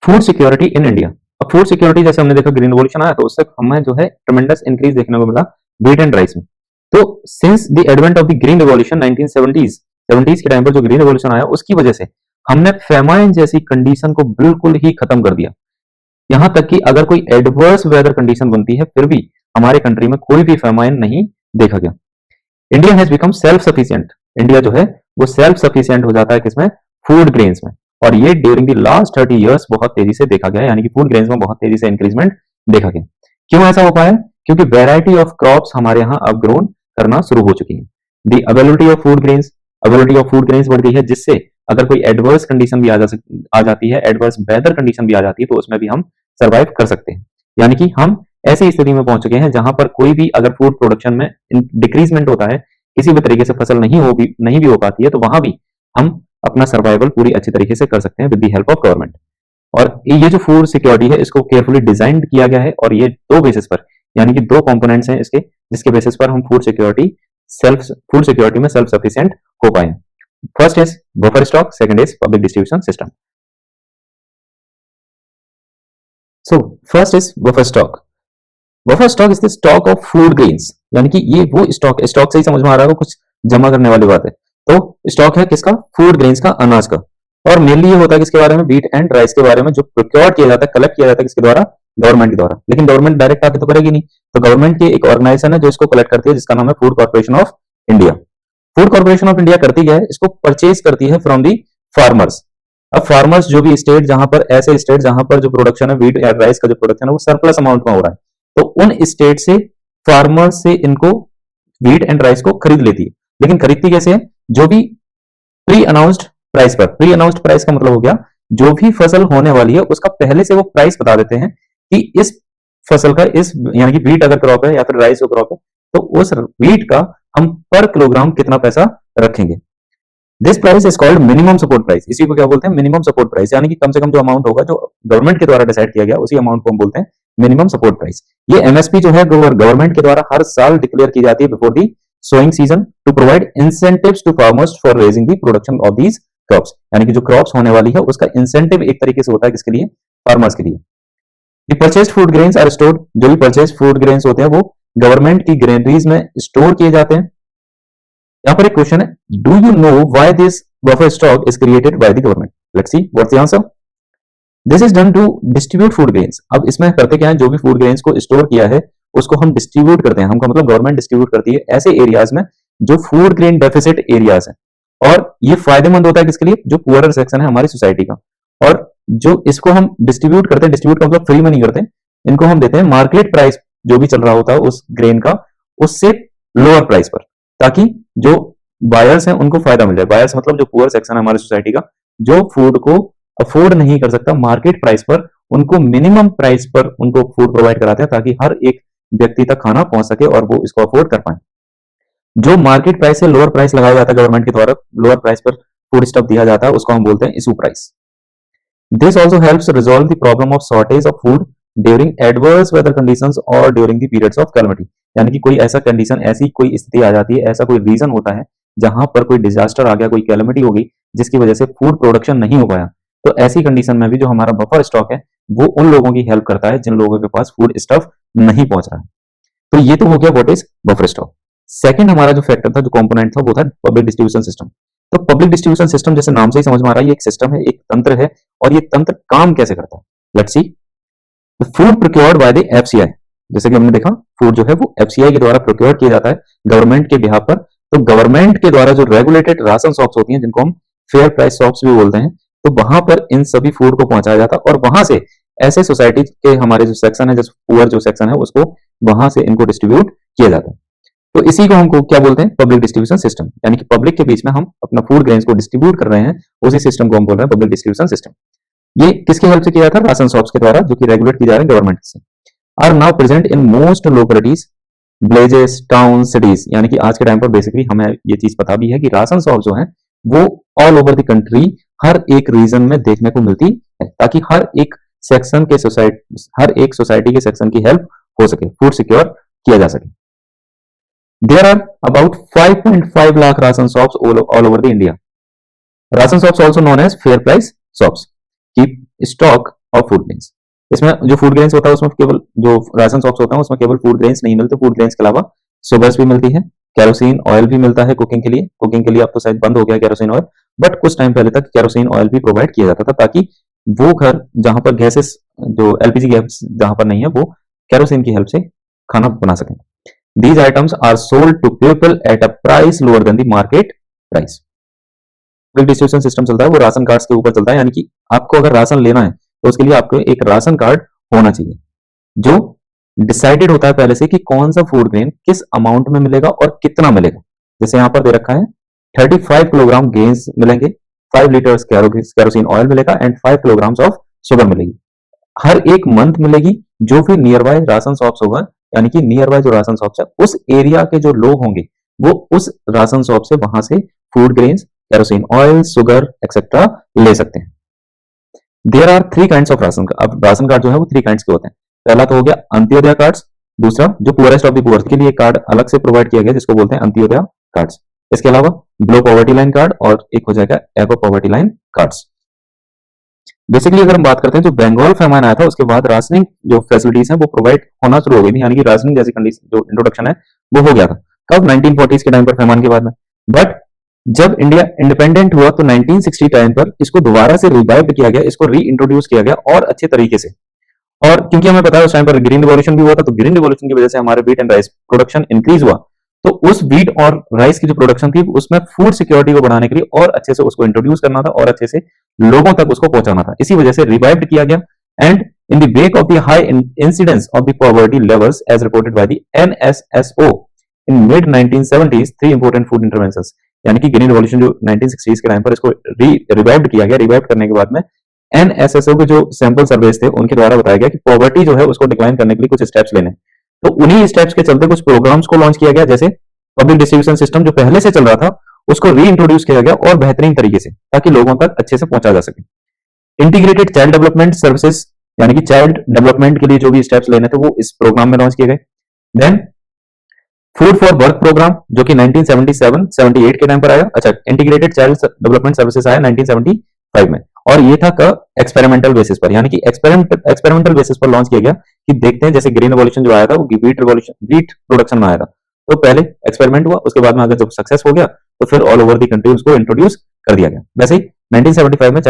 Food security in India. अब फूड सिक्योरिटी जैसे हमने देखा ग्रीन रिवॉल्यूशन आया तो उससे हमें जो है ट्रेमेंडस इंक्रीज देखने को मिला व्हीट एंड राइस में। तो since the advent of the green revolution 1970s के टाइम पर जो ग्रीन रिवॉल्यूशन आया उसकी वजह से हमने फेमाइन जैसी कंडीशन को बिल्कुल ही खत्म कर दिया। यहां तक कि अगर कोई एडवर्स वेदर कंडीशन बनती है फिर भी हमारे कंट्री में कोई भी फेमाइन नहीं देखा गया। India has become self sufficient. India जो है वो सेल्फ सफिशिएंट हो जाता है किसमें? फूड ग्रेन्स में। और ये ड्यूरिंग द लास्ट 30 इयर्स बहुत तेजी से देखा गया, यानी कि फूड ग्रेन्स में बहुत तेजी से इंक्रीजमेंट देखा गया। क्यों ऐसा हो पाया? क्योंकि वेराइटी ऑफ क्रॉप्स हमारे यहाँ अब ग्रोन करना शुरू हो चुकी है। The availability of food grains बढ़ गई है, जिससे अगर कोई एडवर्स कंडीशन भी आ जाती है, एडवर्स वेदर कंडीशन भी आ जाती है, तो उसमें भी हम सर्वाइव कर सकते हैं। यानी कि हम ऐसी स्थिति में पहुंच चुके हैं जहां पर कोई भी अगर फूड प्रोडक्शन में डिक्रीजमेंट होता है, किसी भी तरीके से फसल नहीं भी हो पाती है, तो वहां भी हम अपना सर्वाइवल पूरी अच्छी तरीके से कर सकते हैं with the help of government. और ये जो फूड सिक्योरिटी है इसको केयरफुली डिजाइन किया गया है, और ये दो बेसिस पर, यानी कि दो कंपोनेंट्स हैं इसके, जिसके बेसिस पर हम फूड सिक्योरिटी में सेल्फ सफिशिएंट हो पाए। First is buffer stock, second is public distribution system. So first is buffer stock. Buffer stock is the stock of food grains, यानी कि ये वो स्टॉक से ही समझ में आ रहा है, कुछ जमा करने वाली बात है। तो स्टॉक है किसका? फूड ग्रेन्स का, अनाज का। और मेनली ये होता है किसके बारे में? व्हीट एंड राइस के बारे में, जो प्रोक्योर किया जाता है, कलेक्ट किया जाता है किसके द्वारा? गवर्नमेंट के द्वारा। लेकिन गवर्नमेंट डायरेक्ट आके तो करेगी नहीं, तो गवर्नमेंट की एक ऑर्गेनाइजेशन है जो इसको कलेक्ट करती है, जिसका नाम है food corporation of India. Food corporation of India करती है, इसको परचेज करती है फ्रॉम दी फार्मर्स। अब फार्मर्स जो भी स्टेट जहां पर जो प्रोडक्शन है व्हीट या राइस का जो प्रोडक्शन है वो सरप्लस अमाउंट में हो रहा है, तो उन स्टेट से फार्मर्स से इनको व्हीट एंड राइस को खरीद लेती है। लेकिन खरीदती कैसे है? जो भी प्री अनाउंस्ड प्राइस पर। प्री अनाउंस्ड प्राइस का मतलब हो गया जो भी फसल होने वाली है उसका पहले से वो प्राइस बता देते हैं कि इस फसल का, इस यानी कि व्हीट अगर क्रॉप है या फिर राइस का क्रॉप है, तो उस व्हीट का हम पर किलोग्राम कितना पैसा रखेंगे। This price is called minimum support price. इसी को क्या बोलते हैं? Minimum support price. यानी कि कम से कम जो अमाउंट होगा जो गवर्नमेंट के द्वारा डिसाइड किया गया उसी अमाउंट को हम बोलते हैं मिनिमम सपोर्ट प्राइस। ये एमएसपी जो है गवर्नमेंट के द्वारा हर साल डिक्लेयर की जाती है before the sowing season to provide incentives to farmers for raising the production of these crops. यानी कि जो क्रॉप्स होने वाली है उसका इंसेंटिव एक तरीके से होता है किसके लिए? फार्मर्स के लिए। Purchased food grains are stored. जो भी परचेस्ड फूड ग्रेन्स होते हैं वो गवर्नमेंट की ग्रेनरीज में स्टोर किए जाते हैं। यहां पर एक क्वेश्चन है, do you know why this buffer stock is created by the government? Let's see what's the answer. This is done to distribute food grains. अब इसमें करते क्या है, जो भी फूड ग्रेन्स को स्टोर किया है उसको हम डिस्ट्रीब्यूट करते हैं। हमका मतलब गवर्नमेंट डिस्ट्रीब्यूट करती है ऐसे एरियाज में जो फूड ग्रेन डेफिसिट एरियाज हैं। और ये फायदेमंद होता है किसके लिए? जो पुअरर सेक्शन है हमारी सोसाइटी का। और जो इसको हम डिस्ट्रीब्यूट करते हैं, डिस्ट्रीब्यूट का मतलब फ्री में नहीं करते, इनको हम देते हैं मार्केट प्राइस जो भी चल रहा होता है उस ग्रेन का, उससे लोअर प्राइस पर, ताकि जो बायर्स हैं उनको फायदा मिल जाए। बायर्स मतलब जो पुअर सेक्शन है हमारी सोसाइटी का, जो फूड को अफोर्ड नहीं कर सकता मार्केट प्राइस पर, उनको मिनिमम प्राइस पर उनको फूड प्रोवाइड कराते हैं, ताकि हर एक व्यक्ति तक खाना पहुंच सके और वो इसको अफोर्ड कर पाए। जो मार्केट प्राइस से लोअर प्राइस लगाया जाता है गवर्नमेंट के द्वारा, लोअर प्राइस पर फूड स्टफ दिया जाता है, उसको हम बोलते हैं issue price. This also helps resolve the problem of shortage of food during adverse weather conditions और during the periods of calamity. यानी कि कोई ऐसा कंडीशन, ऐसी कोई स्थिति आ जाती है, ऐसा कोई रीजन होता है जहां पर कोई डिजास्टर आ गया, कोई कैलेमिटी हो गई जिसकी वजह से फूड प्रोडक्शन नहीं हो पाया, तो ऐसी कंडीशन में भी जो हमारा बफर स्टॉक है वो उन लोगों की हेल्प करता है जिन लोगों के पास फूड स्टफ नहीं पहुंच रहा है। तो ये तो हो गया what is buffer stock. Second हमारा जो फैक्टर था, जो कंपोनेंट था, वो था पब्लिक डिस्ट्रीब्यूशन सिस्टम। तो पब्लिक डिस्ट्रीब्यूशन सिस्टम जैसे नाम से ही समझ में आ रहा है, ये एक सिस्टम है, एक तंत्र है, और ये तंत्र काम कैसे करता है। Let's see. The food procured by the FCI, जैसे कि हमने देखा फूड जो है वो एफसीआई के द्वारा प्रोक्योर किया जाता है गवर्नमेंट के बिहाफ पर। तो गवर्नमेंट के द्वारा जो रेगुलेटेड राशन शॉप्स होती हैं, जिनको हम फेयर प्राइस शॉप्स भी बोलते हैं, तो वहां पर इन सभी फूड को पहुंचाया जाता है और वहां से ऐसे सोसाइटी के हमारे जो सेक्शन है, जैसे पुअर जो सेक्शन है, उसको वहां से इनको डिस्ट्रीब्यूट किया जाता है। तो इसी को हमको क्या बोलते हैं, पब्लिक डिस्ट्रीब्यूशन सिस्टम। यानी कि पब्लिक के बीच में हम अपना फूड ग्रेन्स को डिस्ट्रीब्यूट कर रहे हैं, उसी सिस्टम को हम बोल रहे हैं पब्लिक डिस्ट्रीब्यूशन सिस्टम। ये किसकी हेल्प से किया जाता है, राशन शॉप्स के द्वारा, जो कि रेगुलेट की जा रहे हैं गवर्नमेंट से। Are now present in most localities, villages, town, cities. यानी कि आज के टाइम पर बेसिकली हमें ये चीज पता भी है कि राशन शॉप जो है वो ऑल ओवर द कंट्री हर एक रीजन में देखने को मिलती है, ताकि हर एक सेक्शन के हर एक सोसाइटी के सेक्शन की हेल्प हो सके, फूड सिक्योर किया जा सके। There are about 5.5 lakh ration shops all over the India. Ration shops also known as fair price shops keep stock of food grains. इसमें जो फूड ग्रेन्स होता है उसमें केवल जो राशन शॉप्स होता है उसमें केवल फूड ग्रेन्स नहीं मिलते, फूड ग्रेन्स के अलावा शुगर्स भी मिलती है, केरोसिन ऑयल भी मिलता है कुकिंग के लिए। कुकिंग के लिए अब तो शायद बंद हो गया केरोसिन ऑयल, बट कुछ टाइम पहले तक केरोसिन ऑयल भी प्रोवाइड किया जाता था, ताकि वो घर जहां पर गैसेस, जो एलपीजी गैस जहां पर नहीं है, वो केरोसिन की हेल्प से खाना बना सकें। These items are sold to people at a price lower than the market price. Public distribution system चलता है वो राशन कार्ड्स के ऊपर चलता है। यानी कि आपको अगर राशन लेना है तो उसके लिए आपको एक राशन कार्ड होना चाहिए, जो डिसाइडेड होता है पहले से कि कौन सा फूड ग्रेन किस अमाउंट में मिलेगा और कितना मिलेगा। जैसे यहाँ पर दे रखा है 35 किलोग्राम गेंस मिलेंगे, 5 लीटर्स केरोसिन ऑयल मिलेगा एंड 5 किलोग्राम ऑफ शुगर मिलेगी। हर एक मंथ मिलेगी। जो भी नियर बाय राशन शॉप्स होगा, यानी कि नियर बाय जो राशन शॉप्स है, उस एरिया के जो लोग होंगे वो उस राशन शॉप से वहां से food grains, kerosene oil, sugar etcetera ले सकते हैं। There are 3 kinds of ration. अब राशन कार्ड जो है वो 3 काइंड्स के होते हैं। पहला तो हो गया अंत्योदय कार्ड्स, दूसरा जो पुअरेस्ट ऑफ द पुअर के लिए कार्ड अलग से प्रोवाइड किया गया जिसको बोलते हैं अंत्योदय कार्ड्स। इसके अलावा बिलो पॉवर्टी लाइन कार्ड और एक हो जाएगा above poverty line cards. Basically अगर हम बात करते हैं, जो बंगाल फेमाइन आया था उसके बाद राशनिंग जो फैसिलिटीज है वो प्रोवाइड होना शुरू हो गई थी, यानी कि राशनिंग जैसी कंडीशन जो इंट्रोडक्शन है वो हो गया था कब, 1940s के टाइम पर, फेमान के बाद में। बट जब इंडिया इंडिपेंडेंट हुआ तो 1960 टाइम पर इसको दोबारा से रिवाइव किया गया, इसको री इंट्रोड्यूस किया गया और अच्छे तरीके से। और क्योंकि हमें पता है उस टाइम पर ग्रीन रिवॉल्यूशन भी हुआ था, तो ग्रीन रिवॉल्यूशन की वजह से हमारे wheat and rice production increase हुआ। तो उस व्हीट और राइस की जो प्रोडक्शन थी उसमें फूड सिक्योरिटी को बढ़ाने के लिए और अच्छे से उसको इंट्रोड्यूस करना था और अच्छे से लोगों तक उसको पहुंचाना था। इसी वजह से रिवाइव्ड किया गया। And in the wake of the high incidence of the poverty levels as reported by the NSSO in mid 1970s 3 important food interventions, यानी कि ग्रीन रिवॉल्यूशन जो 1960s के टाइम पर इसको रिवाइव्ड किया गया। रिवाइव करने के बाद में एनएसएसओ के जो सैंपल सर्वेस थे उनके द्वारा बताया गया कि पॉवर्टी जो है उसको डिक्लाइन करने के लिए कुछ स्टेप्स लेने। तो उन्हीं स्टेप्स के चलते कुछ प्रोग्राम्स को लॉन्च किया गया, जैसे पब्लिक डिस्ट्रीब्यूशन सिस्टम जो पहले से चल रहा था उसको री इंट्रोड्यूस किया गया और बेहतरीन तरीके से, ताकि लोगों तक अच्छे से पहुंचा जा सके। इंटीग्रेटेड चाइल्ड डेवलपमेंट सर्विसेज, यानी कि चाइल्ड डेवलपमेंट के लिए जो भी स्टेप्स लेने थे वो इस प्रोग्राम में लॉन्च किए गए। Then food for work programme जो कि 1977-78 के टाइम पर आया। अच्छा, इंटीग्रेटेड चाइल्ड डेवलपमेंट सर्विसेज आया 1975 में, और ये था का एक्सपेरिमेंटल बेसिस पर, यानी कि एक्सपेरिमेंटल बेसिस पर लॉन्च किया गया कि देखते हैं, जैसे ग्रीन रिवॉल्यूशन जो आया था वो व्हीट प्रोडक्शन में आया था, तो पहले एक्सपेरिमेंट हुआ, उसके बाद में अगर जब सक्सेस हो गया तो फिर ऑल ओवर द कंट्री उसको इंट्रोड्यूस कर दिया गया। वैसे ही 1975 में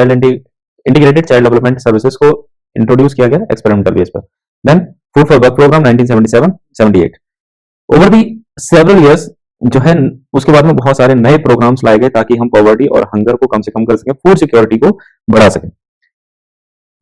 इंटीग्रेटेड चाइल्ड डेवलपमेंट सर्विसेज को इंट्रोड्यूस किया गया एक्सपेरिमेंटल बेस पर। Then food for work programme 1977-78। Over the several years जो है उसके बाद में बहुत सारे नए प्रोग्राम्स लाए गए ताकि हम पॉवर्टी और हंगर को कम से कम कर सकें, फूड सिक्योरिटी को बढ़ा सकें।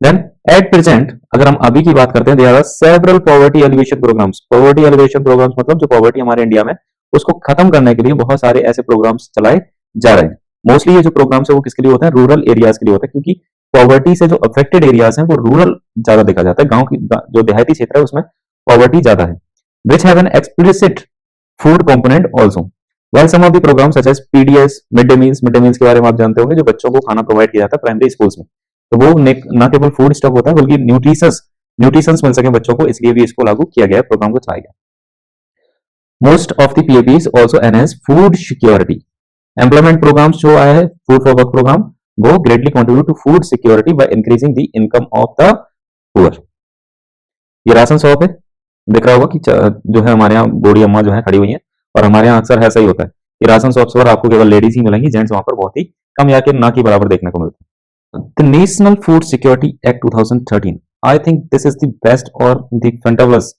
देन एट प्रेजेंट अगर हम अभी की बात करते हैं, there are several poverty alleviation programmes. Poverty alleviation programmes मतलब जो पॉवर्टी हमारे इंडिया में उसको खत्म करने के लिए बहुत सारे ऐसे प्रोग्राम्स चलाए जा रहे हैं। मोस्टली ये जो प्रोग्राम्स है वो किसके लिए होते हैं, रूरल एरियाज के लिए होते हैं, क्योंकि पॉवर्टी से जो अफेक्टेड एरियाज हैं वो रूरल ज्यादा देखा जाता है। गांव की जो देहाती क्षेत्र है उसमें पॉवर्टी ज्यादा है। which have an explicit food component also. While some of the programs such as PDS, mid day meals के बारे में आप जानते होंगे, जो बच्चों को खाना प्रोवाइड किया जाता है प्राइमरी स्कूल्स में, तो वो न केवल फूड स्टफ होता है बल्कि न्यूट्रिशंस मिल सके बच्चों को, इसलिए भी इसको लागू किया गया है, प्रोग्राम को चलाया गया। Most of the PAPs also enhance food security. Employment programmes जो आया है, फूड फॉर वर्क प्रोग्राम, वो greatly contribute to food security by increasing the income of the poor. ये राशन शॉप है, दिख रहा होगा कि जो है हमारे यहाँ बूढ़ी अम्मा जो है खड़ी हुई है, और हमारे यहाँ अक्सर ऐसा ही होता है कि राशन शॉप्स पर आपको केवल लेडीज ही मिलेंगी, जेंट्स वहां पर बहुत ही कम या ना के बराबर देखने को मिलता है। The national food security act 2013, I think this is the best और the fantabulous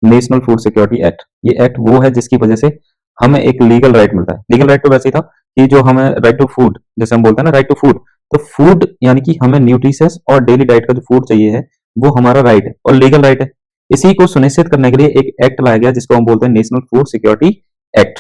national food security act. ये एक्ट वो है जिसकी वजह से हमें एक लीगल राइट मिलता है। लीगल राइट तो वैसे ही था कि जो हमें राइट टू फूड, जैसे हम बोलते हैं ना राइट टू फूड, तो फूड यानी कि हमें न्यूट्रिशियस और डेली डाइट का जो फूड चाहिए है वो हमारा राइट है और लीगल राइट है। इसी को सुनिश्चित करने के लिए एक एक्ट लाया गया जिसको हम बोलते हैं नेशनल फूड सिक्योरिटी एक्ट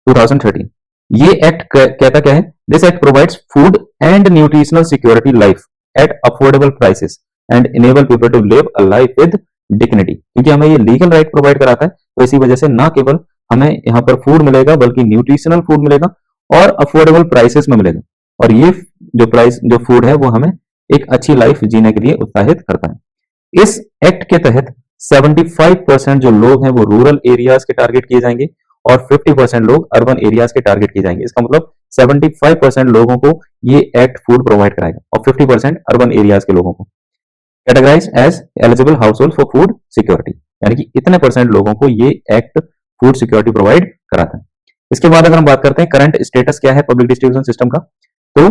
2013। ये एक्ट कहता क्या है? This act provides food and nutritional security life at affordable prices and enable people to live a life with dignity. क्योंकि हमें ये लीगल राइट प्रोवाइड कराता है, तो इसी वजह से ना केवल हमें यहाँ पर फूड मिलेगा बल्कि न्यूट्रिशनल फूड मिलेगा और अफोर्डेबल प्राइसेस में मिलेगा। और ये जो फूड है वो हमें एक अच्छी लाइफ जीने के लिए उत्साहित करता है। इस एक्ट के तहत 75% जो लोग हैं वो रूरल एरियाज के टारगेट किए जाएंगे और 50% लोग अर्बन एरियाज के टारगेट किए जाएंगे। इसका मतलब 75% लोगों को ये एक्ट फूड प्रोवाइड कराएगा और 50% अर्बन एरियाज के लोगों को categorise as eligible household for food security, यानी कि इतने परसेंट लोगों को ये एक्ट फूड सिक्योरिटी प्रोवाइड कराता है। इसके बाद अगर हम बात करते हैं करंट स्टेटस क्या है पब्लिक डिस्ट्रीब्यूशन सिस्टम का, तो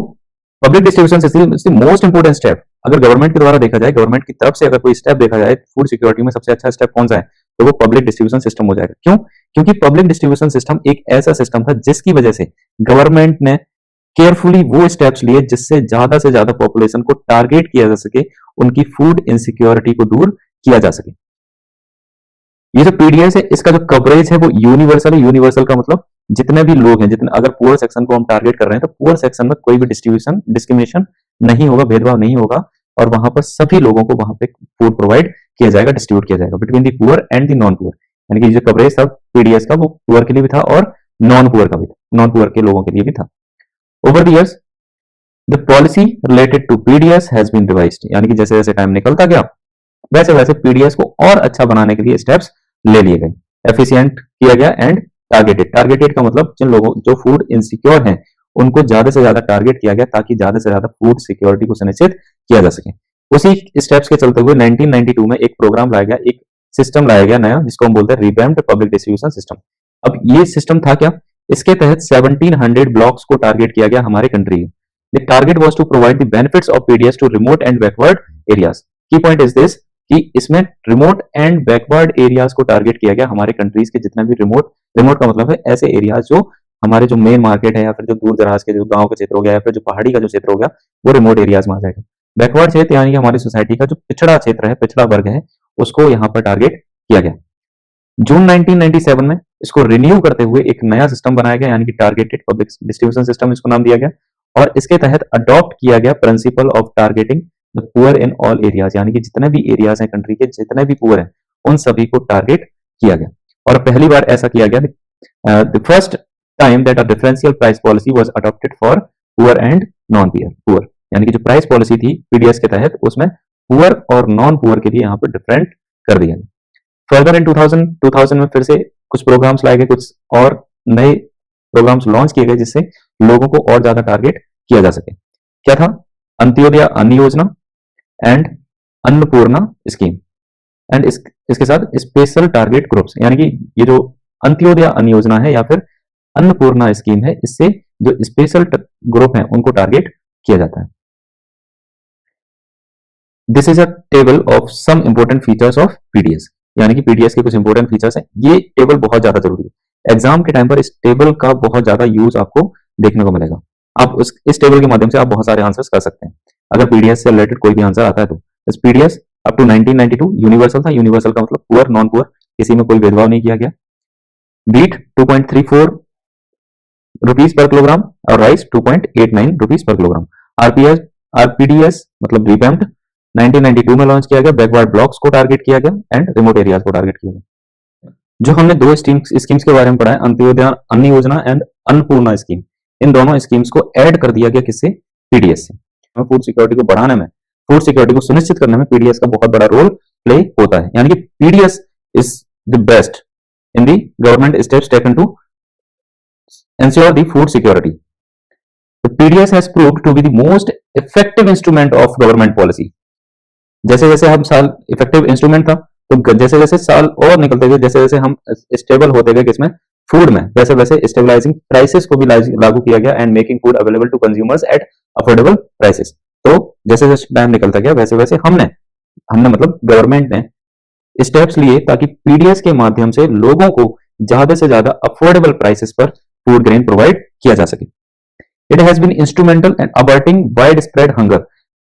public distribution system most important step अगर गवर्नमेंट के द्वारा देखा जाए, गवर्नमेंट की तरफ से अगर कोई स्टेप देखा जाए फूड सिक्योरिटी में सबसे अच्छा स्टेप कौन सा है, तो वो पब्लिक डिस्ट्रीब्यूशन सिस्टम हो जाएगा। क्यों? क्योंकि पब्लिक डिस्ट्रीब्यूशन सिस्टम एक ऐसा सिस्टम था जिसकी वजह से गवर्नमेंट ने केयरफुली वो स्टेप्स लिए जिससे ज्यादा से ज्यादा पॉपुलेशन को टारगेट किया जा सके, उनकी फूड इनसिक्योरिटी को दूर किया जा सके। ये जो पीडीएस है इसका जो कवरेज है वो यूनिवर्सल है। यूनिवर्सल का मतलब जितने भी लोग हैं, जितने, अगर पुअर सेक्शन को हम टारगेट कर रहे हैं तो पुअर सेक्शन में कोई भी डिस्क्रिमिनेशन नहीं होगा, भेदभाव नहीं होगा, और वहां पर सभी लोगों को वहां पे फूड प्रोवाइड किया जाएगा, डिस्ट्रीब्यूट किया जाएगा between the poor and the non poor. यानी कि जो कवरेज था पीडीएस का वो पुअर के लिए भी था और नॉन पुअर का भी था, नॉन पुअर के लोगों के लिए भी था। Over the years the policy related to PDS has been revised, यानी कि जैसे जैसे टाइम निकलता गया वैसे वैसे पीडीएस को और अच्छा बनाने के लिए स्टेप्स ले लिए गए, एफिशिएंट किया गया एंड टारगेटेड। टारगेटेड का मतलब जिन लोगों जो फूड इनसिक्योर हैं उनको ज्यादा से ज्यादा टारगेट किया गया ताकि ज्यादा से ज्यादा फूड सिक्योरिटी को सुनिश्चित किया जा सके। उसी स्टेप्स के चलते हुए 1992 में एक प्रोग्राम लाया गया, एक सिस्टम लाया गया नया जिसको हम बोलते हैं रिवैम्प्ड पब्लिक डिस्ट्रीब्यूशन सिस्टम। अब ये सिस्टम था क्या? इसके तहत 1700 ब्लॉक्स को टारगेट किया गया हमारे कंट्री में। The target was to provide the benefits of PDS to remote and backward areas. Key point is this कि इसमें रिमोट एंड बैकवर्ड एरियाज को टारगेट किया गया, हमारे कंट्रीज के जितने भी रिमोट का मतलब है ऐसे एरियाज जो हमारे जो मेन मार्केट है या फिर जो दूर दराज के जो गांव का क्षेत्र हो गया या फिर जो पहाड़ी का जो क्षेत्र हो गया वो रिमोट एरियाज में आ जाएगा। बैकवर्ड क्षेत्र यानी कि हमारी सोसाइटी का जो पिछड़ा क्षेत्र है, पिछड़ा वर्ग है, उसको यहाँ पर टारगेट किया गया। जून 1997 में इसको रिन्यू करते हुए एक नया सिस्टम बनाया गया, यानी कि टारगेटेड पब्लिक डिस्ट्रीब्यूशन सिस्टम इसको नाम दिया गया, और इसके तहत अडॉप्ट किया गया principle of targeting the poor in all areas, यानी कि जितने भी एरियाज हैं कंट्री के, जितने भी पुअर हैं उन सभी को टारगेट किया गया। और पहली बार ऐसा किया गया, the first time that a differential price policy was adopted for poor and non poor, यानी कि जो प्राइस पॉलिसी थी पीडीएस के तहत उसमें पुअर और नॉन पुअर के लिए यहाँ पर डिफरेंट कर दिया गया। फर्दर इन 2000 में फिर से कुछ प्रोग्राम्स लाए गए, कुछ और नए प्रोग्राम्स लॉन्च किए गए जिससे लोगों को और ज्यादा टारगेट किया जा सके। क्या था? अंत्योदय अन्न योजना एंड अन्नपूर्णा स्कीम एंड इसके साथ स्पेशल टारगेट ग्रुप्स, यानी कि ये जो अंत्योदय अन्न योजना है या फिर अन्नपूर्णा स्कीम है, इससे जो स्पेशल ग्रुप हैं उनको टारगेट किया जाता है। This is a table of some important features of PDS, यानी कि पीडीएस के कुछ इंपोर्टेंट फीचर्स हैं। ये टेबल बहुत ज्यादा जरूरी है, एग्जाम के टाइम पर इस टेबल का बहुत ज्यादा यूज आपको देखने को मिलेगा। आप इस टेबल के माध्यम से आप बहुत सारे आंसर्स कर सकते हैं अगर पीडीएस से रिलेटेड कोई भी आंसर आता है तो। इस पीडीएस अप टू 1992 यूनिवर्सल था। यूनिवर्सल का मतलब पुअर नॉन पुअर किसी में कोई भेदभाव नहीं किया गया। व्हीट 2.34 रुपीज पर किलोग्राम और राइस 2.89 रुपीज पर किलोग्राम। आरपीडीएस मतलब रिवैम्प्ड 1992 में लॉन्च किया गया। बैकवर्ड ब्लॉक्स को टारगेट किया गया एंड रिमोट एरियाज को टारगेट किया गया। जो हमने दो स्कीम्स के बारे में पढ़ा है, अंत्योदय अन्न योजना एंड अन्नपूर्णा स्कीम, इन दोनों स्कीम्स को ऐड कर दिया गया किससे? पीडीएस से। फूड सिक्योरिटी को बढ़ाने में, फूड सिक्योरिटी को सुनिश्चित करने में पीडीएस का बहुत बड़ा रोल प्ले होता है, यानी कि PDS is the best in the government steps taken to ensure the food security. The PDS has proved to be the most effective instrument of government policy. जैसे जैसे हम साल इफेक्टिव इंस्ट्रूमेंट था, तो जैसे जैसे साल और निकलते गए, जैसे जैसे हम स्टेबल होते गए किसमें? फूड में, वैसे वैसे स्टेबलाइजिंग प्राइसेस को भी लागू किया गया and making food available to consumers at affordable prices. तो जैसे जैसे टाइम निकलता गया वैसे वैसे हमने हमने मतलब गवर्नमेंट ने स्टेप्स लिए ताकि पीडीएस के माध्यम से लोगों को ज्यादा से ज्यादा अफोर्डेबल प्राइसेस पर फूड ग्रेन प्रोवाइड किया जा सके। It has been instrumental in averting wide spread hunger.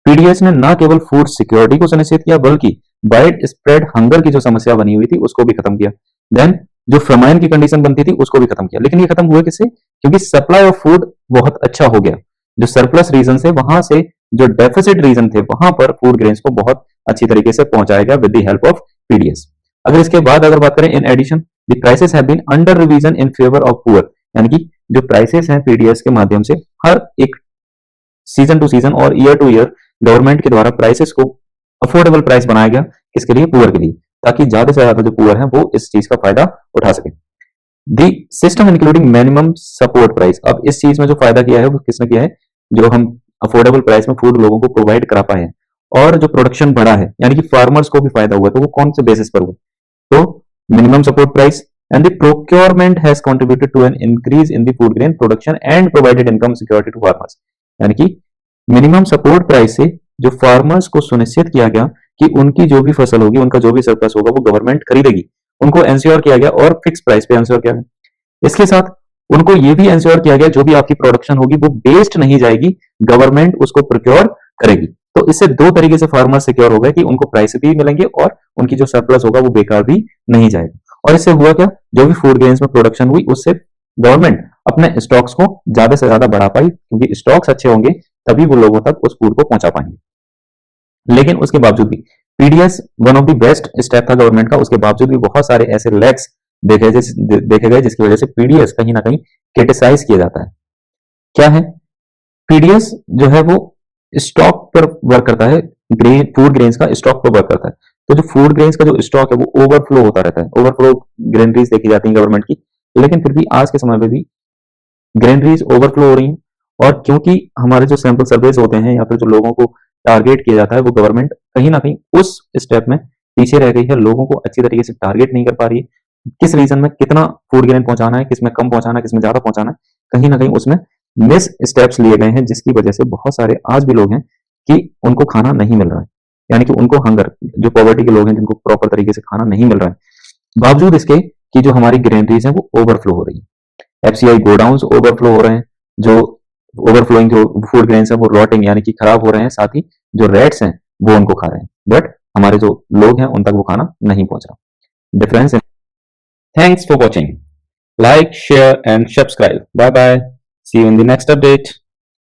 PDS ने न केवल फूड सिक्योरिटी को सुनिश्चित किया बल्कि वाइड स्प्रेड हंगर की जो समस्या बनी हुई थी उसको भी खत्म किया। देन जो फेमाइन की कंडीशन बनती थी उसको भी खत्म किया। लेकिन ये खत्म हुआ किससे? क्योंकि सप्लाई ऑफ फूड बहुत अच्छा हो गया। जो सरप्लस रीजन से, वहां से जो डेफिसिट रीजन थे वहां पर फूड ग्रेन्स को बहुत अच्छी तरीके से पहुंचाया गया with the help of PDS. अगर इसके बाद अगर बात करें, in addition the prices have been under revision in favour of poor, यानी कि जो प्राइसेस हैं पीडीएस के माध्यम से हर एक सीजन टू सीजन और ईयर टू ईयर गवर्नमेंट के द्वारा प्राइसेस को अफोर्डेबल प्राइस बनाया गया। किसके लिए? पुअर के लिए, ताकि ज्यादा से ज्यादा जो पुअर है वो इस चीज का फायदा उठा सके। The system including minimum support price, अब इस चीज में जो फायदा किया है वो किसने किया है? जो हम अफोर्डेबल प्राइस में फूड लोगों को प्रोवाइड करा पाए हैं और जो प्रोडक्शन बढ़ा है, यानी कि फार्मर्स को भी फायदा हुआ। तो वो कौन से बेसिस पर हुआ? तो minimum support price and the procurement has contributed to an increase in the food grain production and provided income security to farmers। यानी कि मिनिमम सपोर्ट प्राइस से जो फार्मर्स को सुनिश्चित किया गया कि उनकी जो भी फसल होगी, उनका जो भी सरप्लस होगा वो गवर्नमेंट खरीदेगी, उनको एंश्योर किया गया और फिक्स प्राइस पे एंश्योर किया गया। इसके साथ उनको ये भी एंश्योर किया गया जो भी आपकी प्रोडक्शन होगी वो वेस्ट नहीं जाएगी, गवर्नमेंट उसको प्रोक्योर करेगी। तो इससे दो तरीके से फार्मर सिक्योर हो गए कि उनको प्राइस भी मिलेंगे और उनकी जो सरप्लस होगा वो बेकार भी नहीं जाएगा। और इससे हुआ क्या? जो भी फूड ग्रेन्स में प्रोडक्शन हुई उससे गवर्नमेंट अपने स्टॉक्स को ज्यादा से ज्यादा बढ़ा पाई, क्योंकि स्टॉक्स अच्छे होंगे तभी वो लोगों तक उस फूड को पहुंचा पाएंगे। लेकिन उसके बावजूद भी PDS one of the best step था गवर्नमेंट का। उसके बावजूद भी बहुत सारे ऐसे लैक्स देखे गए जिसकी वजह से पीडीएस कहीं ना कहीं क्रिटिसाइज किया जाता है। क्या है? पीडीएस जो है वो स्टॉक पर वर्क करता है, फूड ग्रेन्स का स्टॉक पर वर्क करता है। तो जो फूड ग्रेन्स का जो स्टॉक है वो ओवरफ्लो होता रहता है, ओवरफ्लो ग्रेनरीज देखी जाती है गवर्नमेंट की। लेकिन फिर भी आज के समय में भी ग्रेनरीज ओवरफ्लो हो रही हैं, और क्योंकि हमारे जो सैंपल सर्वेज होते हैं या फिर जो लोगों को टारगेट किया जाता है वो गवर्नमेंट कहीं ना कहीं उस स्टेप में पीछे रह गई है, लोगों को अच्छी तरीके से टारगेट नहीं कर पा रही है। किस रीजन में कितना फूड ग्रेन पहुंचाना है, किसमें कम पहुंचाना है, किसमें ज्यादा पहुंचाना है, कहीं ना कहीं उसमें मिस स्टेप्स लिए गए हैं, जिसकी वजह से बहुत सारे आज भी लोग हैं कि उनको खाना नहीं मिल रहा है, यानी कि उनको हंगर, जो पॉवर्टी के लोग हैं जिनको प्रॉपर तरीके से खाना नहीं मिल रहा है, बावजूद इसके कि जो हमारी ग्रेनरीज हैं वो ओवरफ्लो हो रही है। एफसीआई गोडाउन्स ओवरफ्लो हो रहे हैं, जो ओवरफ्लोइंग जो फूड ग्रेन्स हैं वो रॉटिंग यानी कि खराब हो रहे हैं, साथ ही जो रेट्स हैं वो उनको खा रहे हैं, बट हमारे जो लोग हैं उन तक वो खाना नहीं पहुंच रहा। Difference. Thanks for watching. Like, share and subscribe. Bye bye. See you in the next update.